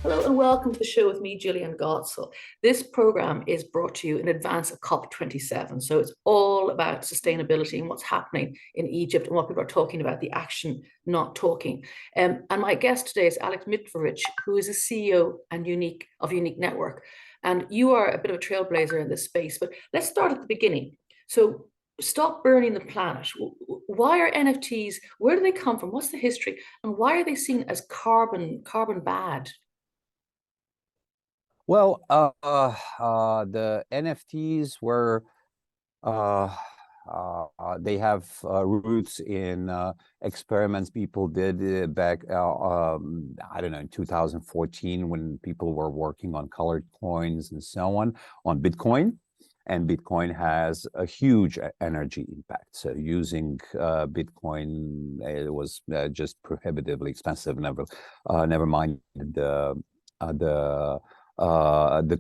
Hello and welcome to the show with me, Jillian Godsil. This program is brought to you in advance of COP27. So it's all about sustainability and what's happening in Egypt and what people are talking about, the action, not talking. And my guest today is Alex Mitrovich, who is a CEO and Unique Network. And you are a bit of a trailblazer in this space, but let's start at the beginning. So stop burning the planet. Why are NFTs, where do they come from? What's the history? And why are they seen as carbon bad? Well, the NFTs were they have roots in experiments people did back I don't know, in 2014, when people were working on colored coins and so on Bitcoin. And Bitcoin has a huge energy impact. So using Bitcoin, it was just prohibitively expensive. Never mind the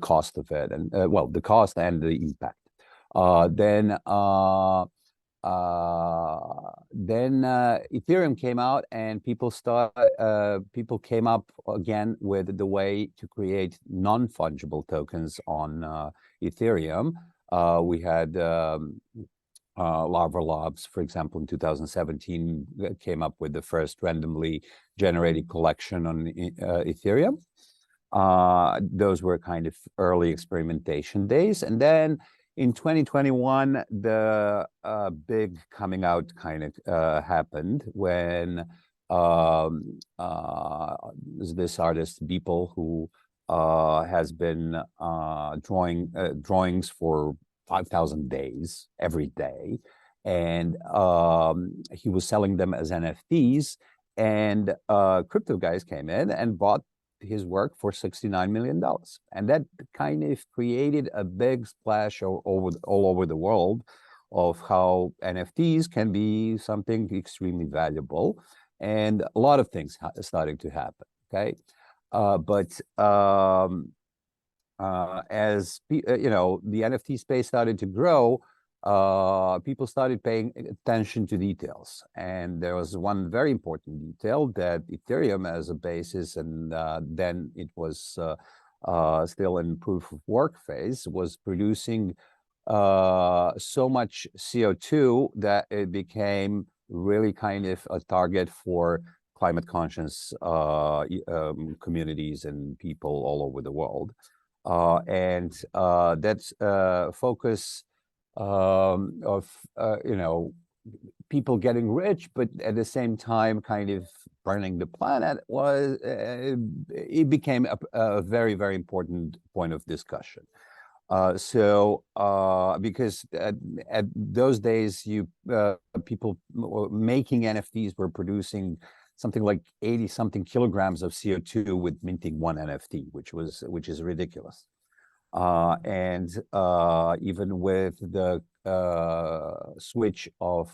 cost of it, and well, the cost and the impact. Then Ethereum came out, and people came up again with the way to create non-fungible tokens on Ethereum. We had Lava Labs, for example, in 2017 came up with the first randomly generated collection on Ethereum. Those were kind of early experimentation days. And then in 2021, the big coming out kind of happened when this artist, Beeple, who has been drawing drawings for 5,000 days every day. And he was selling them as NFTs. And crypto guys came in and bought his work for $69 million. And that kind of created a big splash all over the world of how NFTs can be something extremely valuable. And a lot of things starting to happen, okay? But as you know, the NFT space started to grow, people started paying attention to details. And there was one very important detail, that Ethereum as a basis, and then it was still in proof of work phase, was producing so much CO2 that it became really kind of a target for climate conscious communities and people all over the world. And that's focus of you know, people getting rich, but at the same time kind of burning the planet, was it became a very, very important point of discussion. Because at those days, people making NFTs were producing something like 80 something kilograms of CO2 with minting one NFT, which is ridiculous. And even with the switch of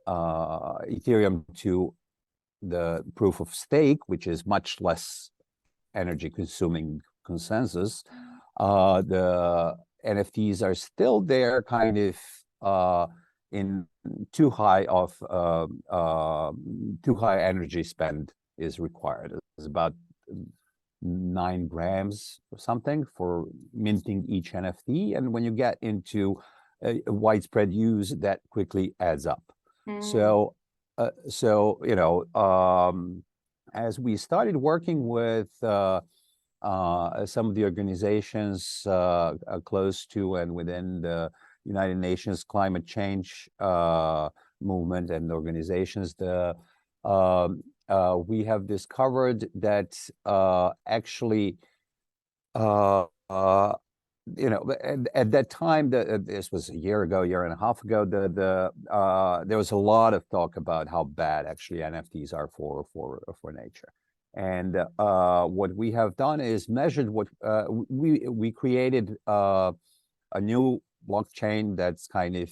Ethereum to the proof of stake, which is much less energy consuming consensus, the NFTs are still there, kind of in too high energy spend is required. It's about 9 grams or something for minting each NFT, and when you get into widespread use, that quickly adds up. So you know, as we started working with some of the organizations close to and within the United Nations climate change movement and organizations, we have discovered that actually, you know, at that time, this was a year and a half ago, there was a lot of talk about how bad actually NFTs are for nature. And what we have done is measured what we created a new blockchain that's kind of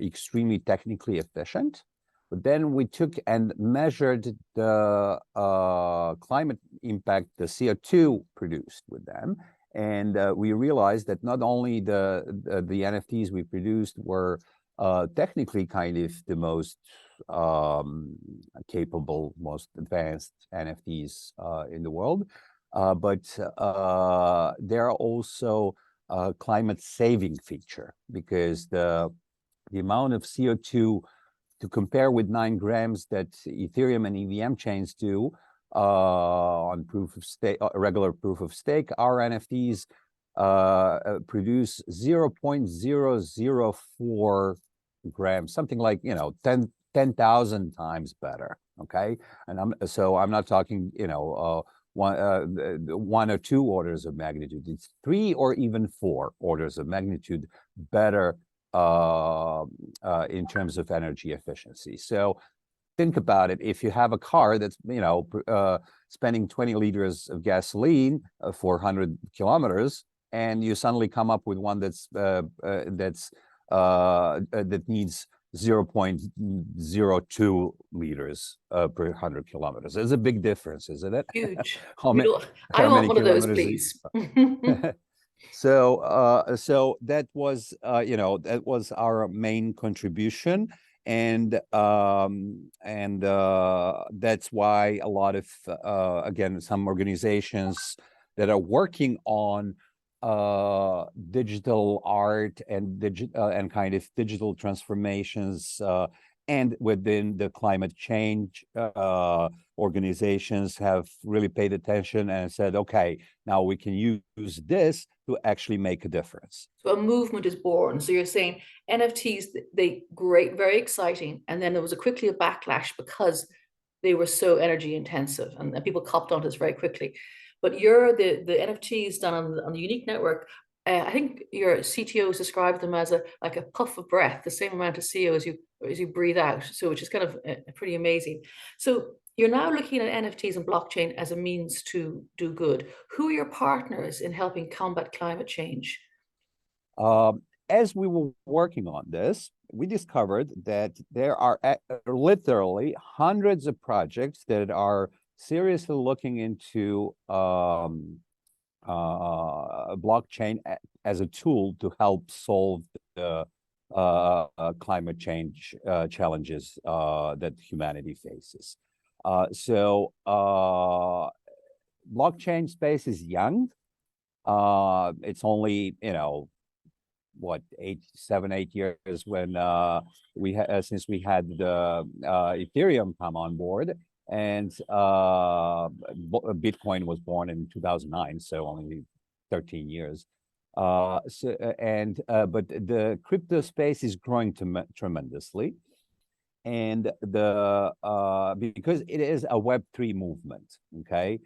extremely technically efficient. But then we took and measured the climate impact the CO2 produced with them. And we realized that not only the NFTs we produced were technically kind of the most capable, most advanced NFTs in the world. But there are also a climate saving feature, because the amount of CO2 to compare with 9 grams that Ethereum and EVM chains do on proof of stake, regular proof of stake, our NFTs produce 0.004 grams, something like, 10,000 times better. Okay, and I'm not talking, one or two orders of magnitude. It's 3 or even 4 orders of magnitude better in terms of energy efficiency. So think about it. If you have a car that's spending 20 liters of gasoline for 100 kilometers, and you suddenly come up with one that needs 0.02 liters per 100 kilometers. There's a big difference, isn't it? Huge. How many I want one of those, kilometers? please. So that was that was our main contribution, and that's why a lot of again, some organizations that are working on digital art and kind of digital transformations and within the climate change organizations have really paid attention and said, okay, now we can use this to actually make a difference. So a movement is born. So you're saying NFTs, very exciting. And then there was quickly a backlash because they were so energy intensive, and people copped onto this very quickly. But you're the NFTs done on the Unique Network. I think your CTOs described them as like a puff of breath, the same amount of CO as you breathe out. So which is kind of pretty amazing. So you're now looking at NFTs and blockchain as a means to do good. Who are your partners in helping combat climate change? As we were working on this, we discovered that there are literally hundreds of projects that are seriously looking into blockchain as a tool to help solve the climate change challenges that humanity faces. So blockchain space is young. It's only, what, 7, 8 years when since we had the Ethereum come on board, and Bitcoin was born in 2009, so only 13 years. But the crypto space is growing tremendously, and because it is a Web3 movement, okay.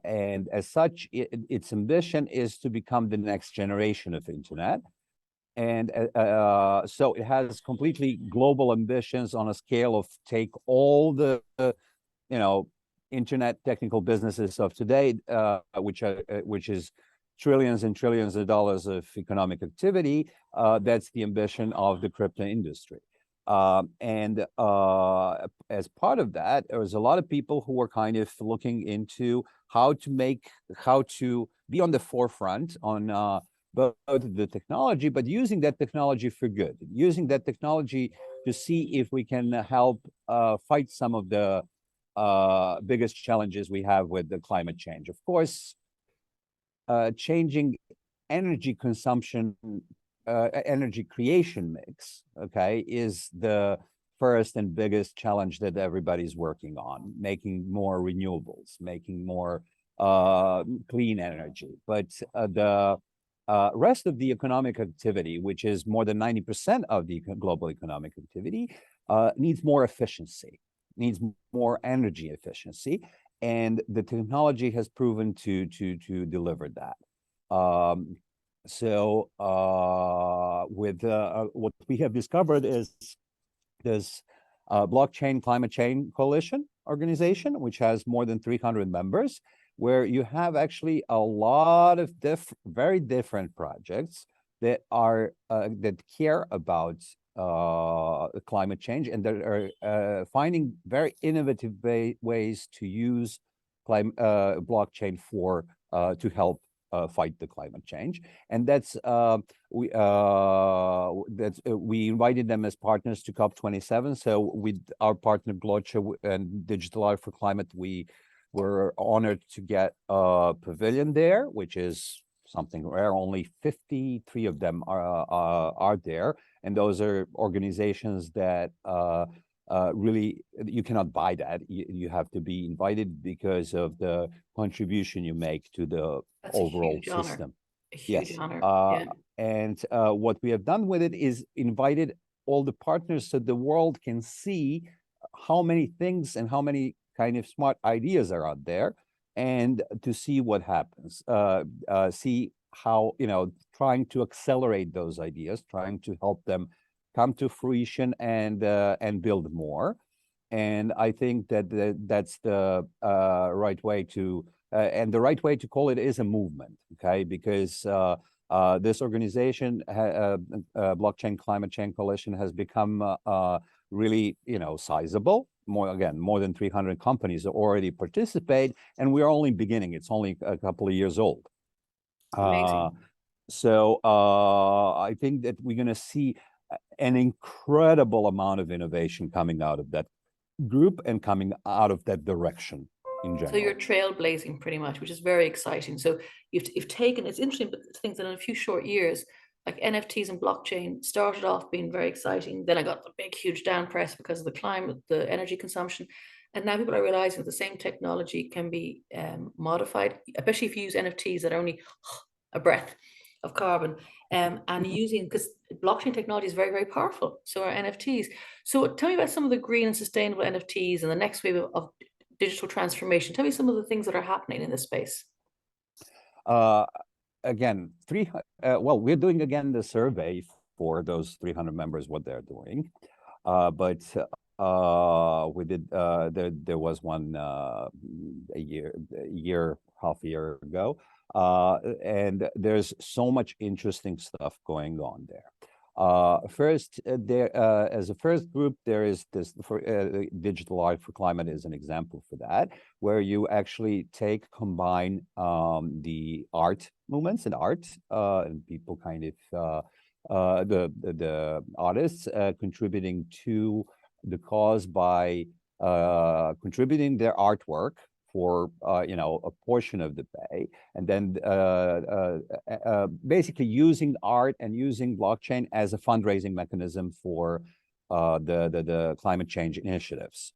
And as such, its ambition is to become the next generation of internet. And so it has completely global ambitions on a scale of take all the, internet technical businesses of today, which is trillions and trillions of dollars of economic activity. That's the ambition of the crypto industry. As part of that, there was a lot of people who were kind of looking into how to be on the forefront on both the technology, but using that technology for good, using that technology to see if we can help fight some of the biggest challenges we have with the climate change. Of course, changing energy consumption, energy creation mix, okay, is the first and biggest challenge that everybody's working on, making more renewables, making more clean energy. But the rest of the economic activity, which is more than 90% of the global economic activity, needs more efficiency, needs more energy efficiency, and the technology has proven to deliver that. With what we have discovered is this blockchain climate change coalition organization, which has more than 300 members, where you have actually a lot of very different projects that are that care about climate change, and that are finding very innovative ways to use blockchain for to help fight the climate change. And we invited them as partners to COP27. So with our partner Blockleaders and Digital Art for Climate, we were honored to get a pavilion there, which is something rare. Only 53 of them are there, and those are organizations that really, you cannot buy that. You have to be invited because of the contribution you make to the That's overall a huge honor. system. A huge Yes. honor. Yeah. And what we have done with it is invited all the partners so the world can see how many things and how many kind of smart ideas are out there, and to see what happens, see how, trying to accelerate those ideas, trying to help them come to fruition and build more. And I think that that's the right way to, and the right way to call it is a movement, okay? Because this organization, Blockchain Climate Change Coalition, has become really, sizable. More than 300 companies already participate, and we're only beginning. It's only a couple of years old. Amazing. So I think that we're going to see an incredible amount of innovation coming out of that group and coming out of that direction in general. So you're trailblazing pretty much, which is very exciting. So you've taken, it's interesting to think that in a few short years, like NFTs and blockchain started off being very exciting. Then I got the big, huge down press because of the climate, the energy consumption. And now people are realizing that the same technology can be modified, especially if you use NFTs that are only a breath of carbon, and using, because blockchain technology is very, very powerful. So are NFTs. So tell me about some of the green and sustainable NFTs and the next wave of digital transformation. Tell me some of the things that are happening in this space. Again, well, we're doing again the survey for those 300 members, what they're doing. But we did, there was one half a year ago. And there's so much interesting stuff going on there. First, as a first group, there is this Digital Art for Climate is an example for that, where you actually combine the art movements and art, and people kind of the artists contributing to the cause by contributing their artwork for a portion of the pay, and then basically using art and using blockchain as a fundraising mechanism for the climate change initiatives.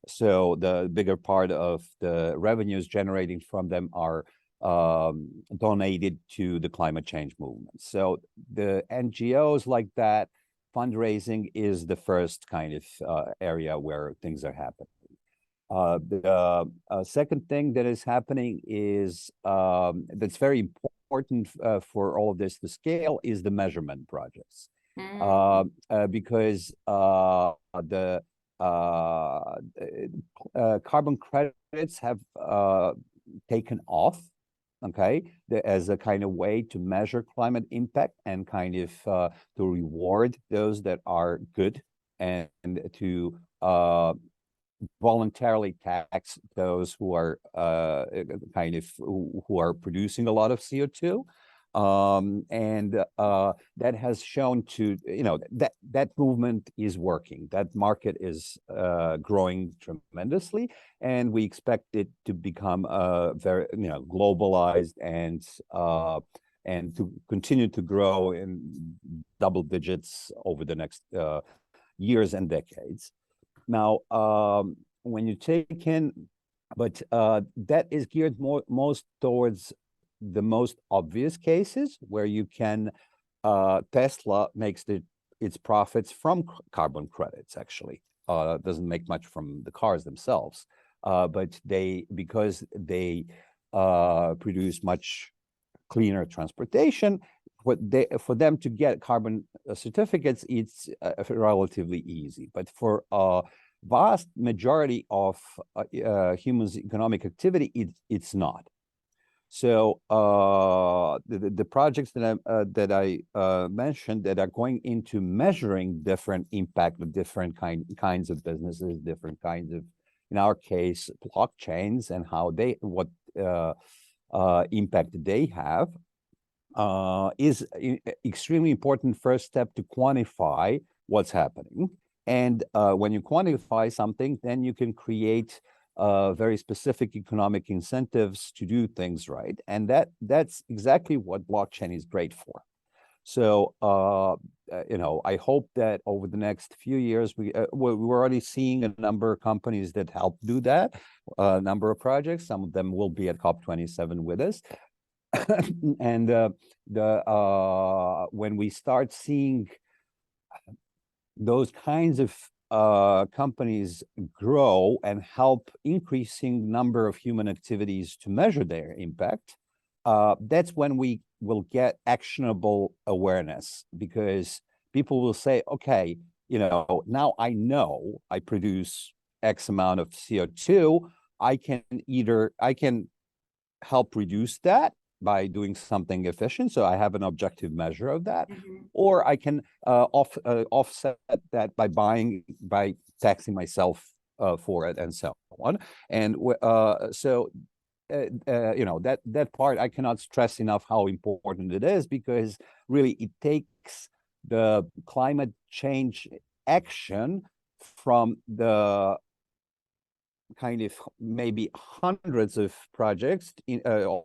So the bigger part of the revenues generating from them are donated to the climate change movement. So the NGOs like that, fundraising is the first kind of area where things are happening. The second thing that is happening is that's very important for all of this to scale is the measurement projects. Because the carbon credits have taken off, okay, as a kind of way to measure climate impact and kind of to reward those that are good, and to voluntarily tax those who are kind of who are producing a lot of CO2. And that has shown to, that movement is working. That market is growing tremendously, and we expect it to become very, globalized and to continue to grow in double digits over the next years and decades. Now, when you take in, but that is geared most towards the most obvious cases where you can, Tesla makes its profits from carbon credits, actually. Doesn't make much from the cars themselves, but because they produce much cleaner transportation, for them to get carbon certificates, it's relatively easy. But for a vast majority of humans' economic activity, it's not. So the projects that I mentioned that are going into measuring different impact of different kinds of businesses, different kinds of, in our case, blockchains, and how impact that they have, is extremely important first step to quantify what's happening. And when you quantify something, then you can create very specific economic incentives to do things right. And that's exactly what blockchain is great for. So, I hope that over the next few years, we're already seeing a number of companies that help do that, a number of projects. Some of them will be at COP27 with us. And when we start seeing those kinds of companies grow and help increasing number of human activities to measure their impact, that's when we will get actionable awareness, because people will say, okay, now I know I produce X amount of CO2. I can help reduce that by doing something efficient. So I have an objective measure of that. Or I can offset that by taxing myself for it, and so on. And that part, I cannot stress enough how important it is, because really it takes the climate change action from the kind of maybe hundreds of projects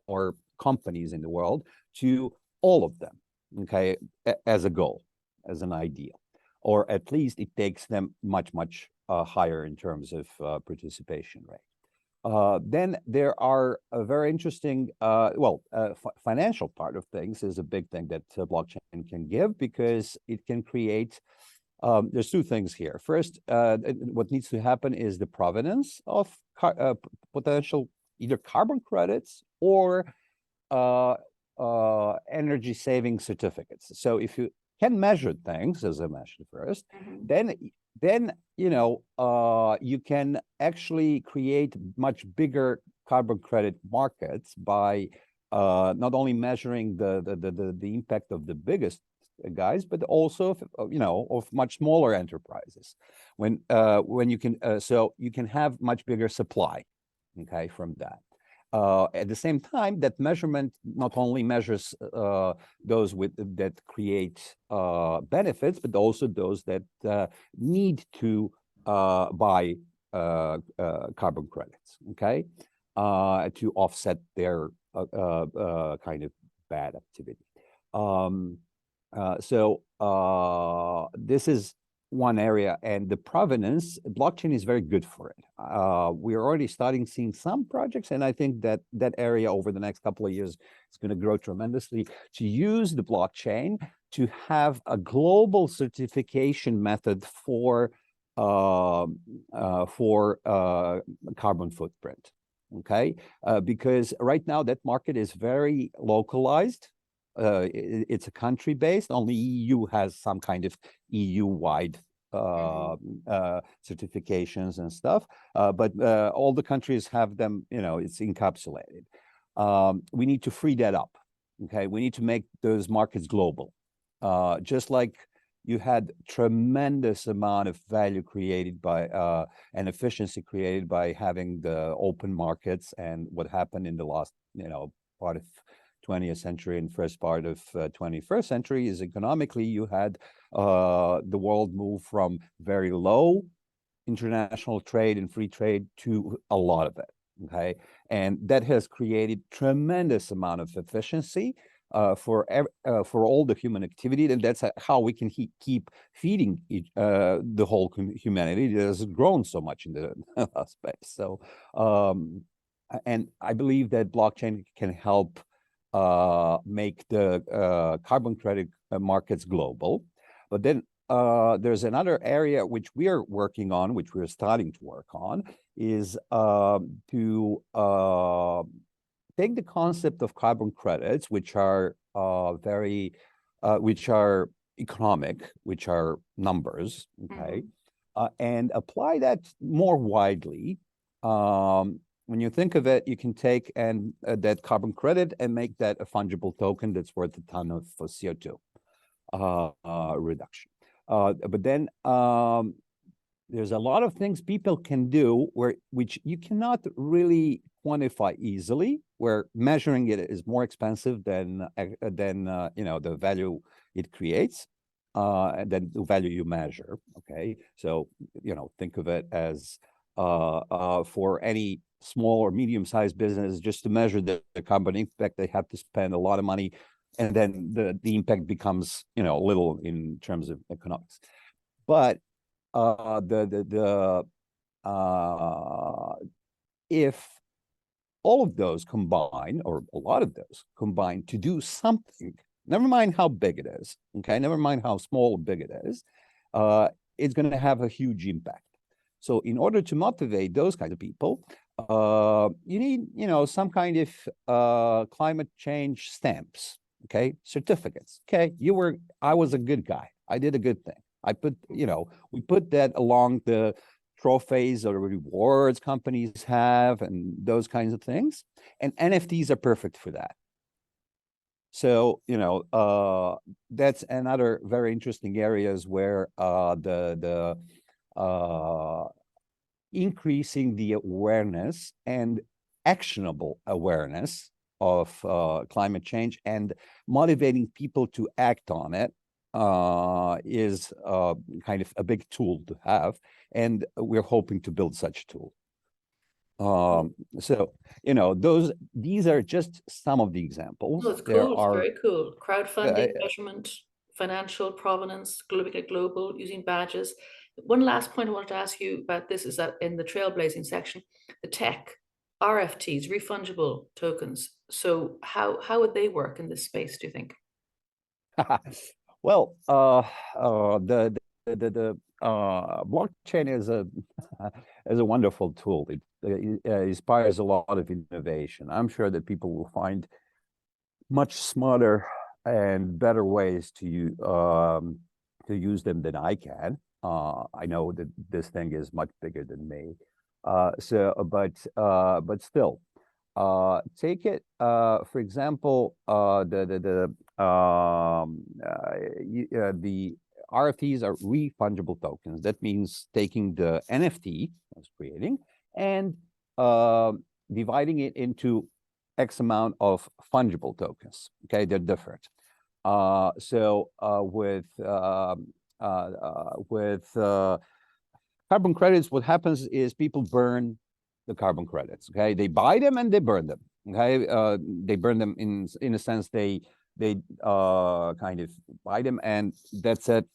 or companies in the world to all of them, okay, as a goal, as an ideal, or at least it takes them much higher in terms of participation rate. Then there are a very interesting, financial part of things is a big thing that blockchain can give, because it can create, there's two things here. First, what needs to happen is the provenance of potential either carbon credits or energy saving certificates. So if you can measure things, as I mentioned first, then you can actually create much bigger carbon credit markets by not only measuring the impact of the biggest guys, but also of much smaller enterprises. When you can, so you can have much bigger supply, okay, from that. At the same time, that measurement not only measures those that create benefits, but also those that need to buy carbon credits, okay, to offset their kind of bad activity. This is one area, and the provenance, blockchain is very good for it. We're already seeing some projects, and I think that area over the next couple of years is going to grow tremendously, to use the blockchain to have a global certification method for carbon footprint, okay? Because right now that market is very localized. It's a country-based. Only EU has some kind of EU-wide certifications and stuff, but all the countries have them. It's encapsulated. We need to free that up. Okay, we need to make those markets global. Just like you had tremendous amount of value created by and efficiency created by having the open markets, and what happened in the last part of 20th century and first part of 21st century is economically you had the world move from very low international trade and free trade to a lot of it, okay? And that has created tremendous amount of efficiency for all the human activity, and that's how we can keep feeding the whole humanity that has grown so much in the space. So, and I believe that blockchain can help make the carbon credit markets global. But then there's another area which we are working on, which we're starting to work on, is to take the concept of carbon credits, which are which are economic, which are numbers, okay, and apply that more widely. When you think of it, you can take that carbon credit and make that a fungible token that's worth a ton of CO2 reduction. But then there's a lot of things people can do which you cannot really quantify easily, where measuring it is more expensive than the value it creates, and then the value you measure. Okay, so think of it as for any small or medium-sized business, just to measure the company impact, they have to spend a lot of money, and then the impact becomes little in terms of economics. But if all of those combine, or a lot of those combine to do something, never mind how big it is, okay, never mind how small or big it is, it's going to have a huge impact. So in order to motivate those kinds of people, you need, some kind of climate change stamps, okay, certificates. Okay, I was a good guy. I did a good thing. I put, we put that along the trophies or rewards companies have and those kinds of things. And NFTs are perfect for that. So, that's another very interesting areas where increasing the awareness and actionable awareness of climate change and motivating people to act on it is kind of a big tool to have, and we're hoping to build such a tool. So these are just some of the examples. Oh, it's There cool. It's are very cool. Crowdfunding, measurement, financial provenance, global, using badges. One last point I wanted to ask you about this is that in the Trailblazing section, the tech, RFTs, refundable tokens. So how would they work in this space, do you think? well, the blockchain is a is a wonderful tool. It inspires a lot of innovation. I'm sure that people will find much smarter and better ways to use them than I can. I know that this thing is much bigger than me. But still, take it for example, the RFTs are refungible tokens. That means taking the NFT I was creating and dividing it into X amount of fungible tokens. Okay, they're different. With carbon credits, what happens is people burn the carbon credits. Okay, they buy them and they burn them. Okay, they burn them in a sense. They kind of buy them and that's it.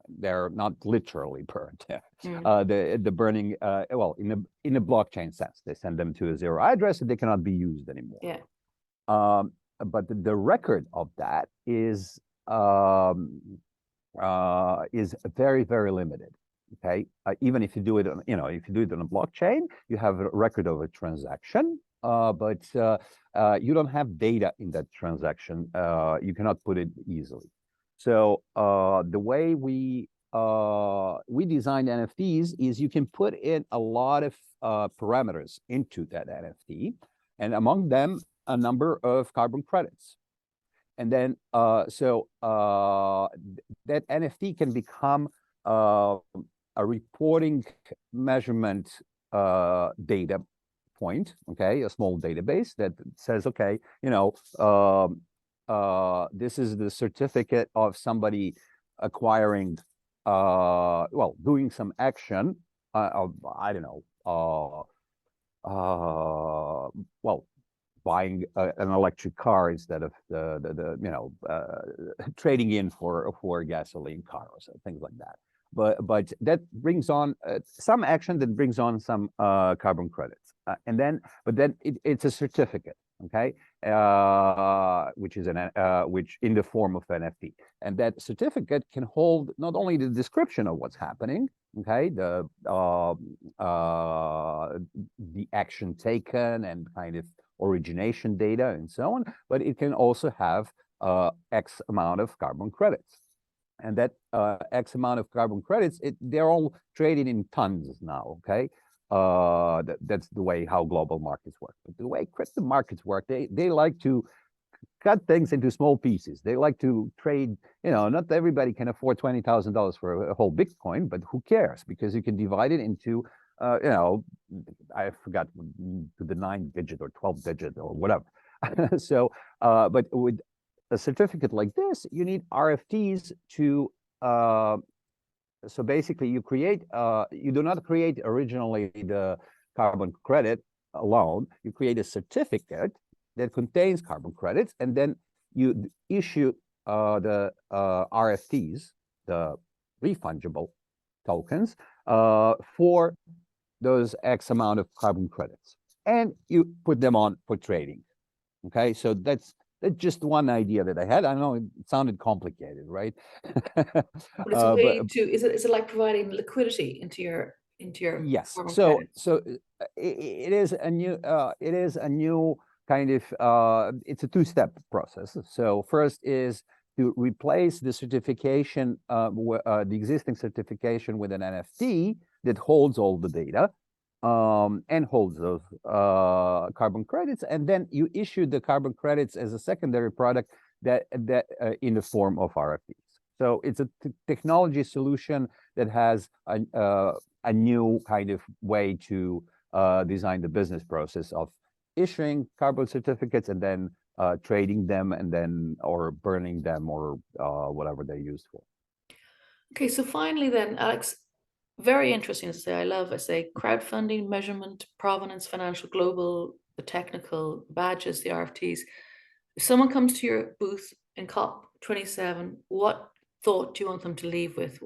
They're not literally burned. The burning, well, in a blockchain sense, they send them to a zero address and they cannot be used anymore. Yeah. But the record of that is very, very limited. Okay, even if you do it on, if you do it on a blockchain, you have a record of a transaction, but you don't have data in that transaction. You cannot put it easily. So the way we designed NFTs is you can put in a lot of parameters into that NFT, and among them a number of carbon credits. And then that NFT can become a reporting measurement data point, okay, a small database that says, okay, this is the certificate of somebody acquiring, well, doing some action, I don't know, well, buying an electric car instead of trading in for a gasoline car or so, things like that. But that brings on some action that brings on some carbon credits, but then it's a certificate, okay, which is which in the form of NFT, and that certificate can hold not only the description of what's happening, okay, the action taken and kind of origination data and so on, but it can also have X amount of carbon credits. And that X amount of carbon credits, they're all traded in tons now, okay? That's the way how global markets work. But the way crypto markets work, they like to cut things into small pieces. They like to trade, not everybody can afford $20,000 for a whole Bitcoin, but who cares? Because you can divide it into you know, I forgot to the 9-digit or 12-digit or whatever. So, but with a certificate like this, you need RFTs to, so basically you create, you do not create originally the carbon credit alone, you create a certificate that contains carbon credits, and then you issue the RFTs, the refundable tokens, for those X amount of carbon credits, and you put them on for trading. Okay, so that's just one idea that I had. I know it sounded complicated, right? But it's a way But to, is it like providing liquidity into your yes, carbon so credits? it is a new kind of it's a two-step process. So first is to replace the certification, the existing certification with an NFT that holds all the data, and holds those carbon credits, and then you issue the carbon credits as a secondary product that in the form of RFPs. So it's a technology solution that has a new kind of way to design the business process of issuing carbon certificates and then trading them, and then or burning them, or whatever they're used for. Okay, so finally then, Alex, very interesting to say. I say crowdfunding, measurement, provenance, financial, global, the technical, badges, the RFTs. If someone comes to your booth in COP27, what thought do you want them to leave with?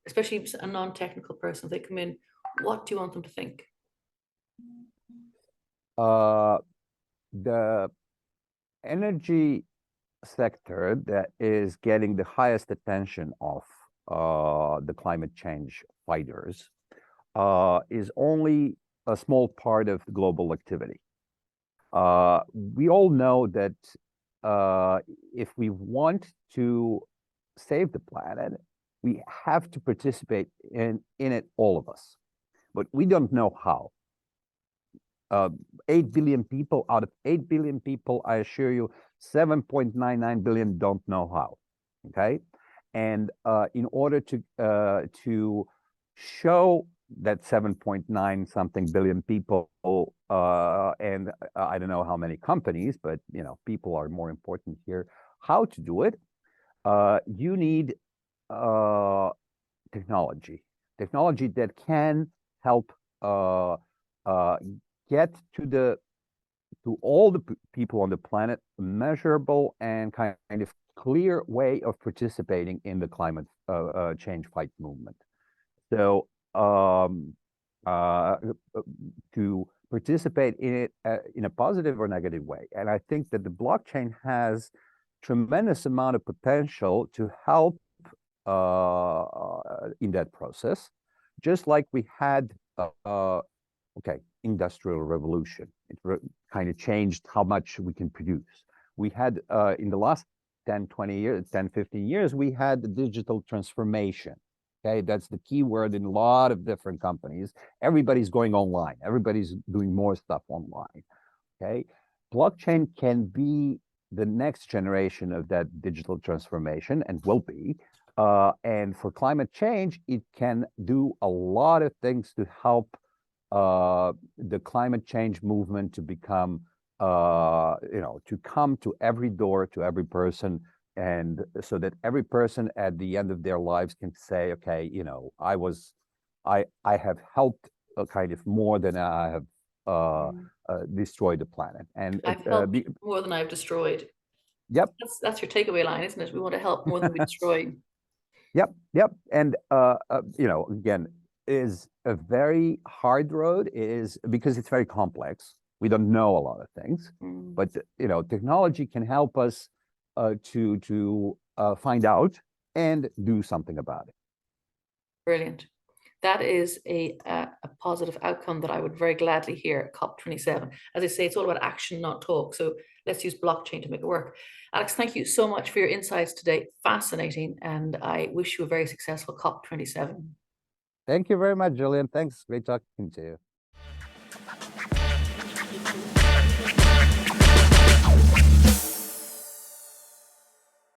Especially a non-technical person, if they come in, what do you want them to think? The energy sector that is getting the highest attention of the climate change fighters is only a small part of global activity. We all know that if we want to save the planet, we have to participate in it, all of us. But we don't know how. 8 billion people, out of 8 billion people, I assure you, 7.99 billion don't know how. Okay, and in order to show that 7.9 something billion people, and I don't know how many companies, but you know, people are more important here, how to do it, you need technology that can help get to all the people on the planet a measurable and kind of clear way of participating in the climate change fight movement. So to participate in it in a positive or negative way. And I think that the blockchain has tremendous amount of potential to help in that process, just like we had okay, industrial revolution. It kind of changed how much we can produce. We had in the last 10, 20 years, 10, 15 years, we had the digital transformation. Okay, that's the key word in a lot of different companies. Everybody's going online. Everybody's doing more stuff online. Okay, blockchain can be the next generation of that digital transformation, and will be. And for climate change, it can do a lot of things to help the climate change movement to become, you know, to come to every door, to every person, and so that every person at the end of their lives can say, okay, you know, I have helped kind of more than I have destroyed the planet. And I've helped more than I've destroyed. Yep. That's your takeaway line, isn't it? We want to help more than we destroy. Yep. And you know, again, is a very hard road, is because it's very complex. We don't know a lot of things, but you know, technology can help us to find out and do something about it. Brilliant. That is a positive outcome that I would very gladly hear at COP27. As I say, it's all about action, not talk. So let's use blockchain to make it work. Alex, thank you so much for your insights today. Fascinating. And I wish you a very successful COP27. Thank you very much, Jillian. Thanks. Great talking to you.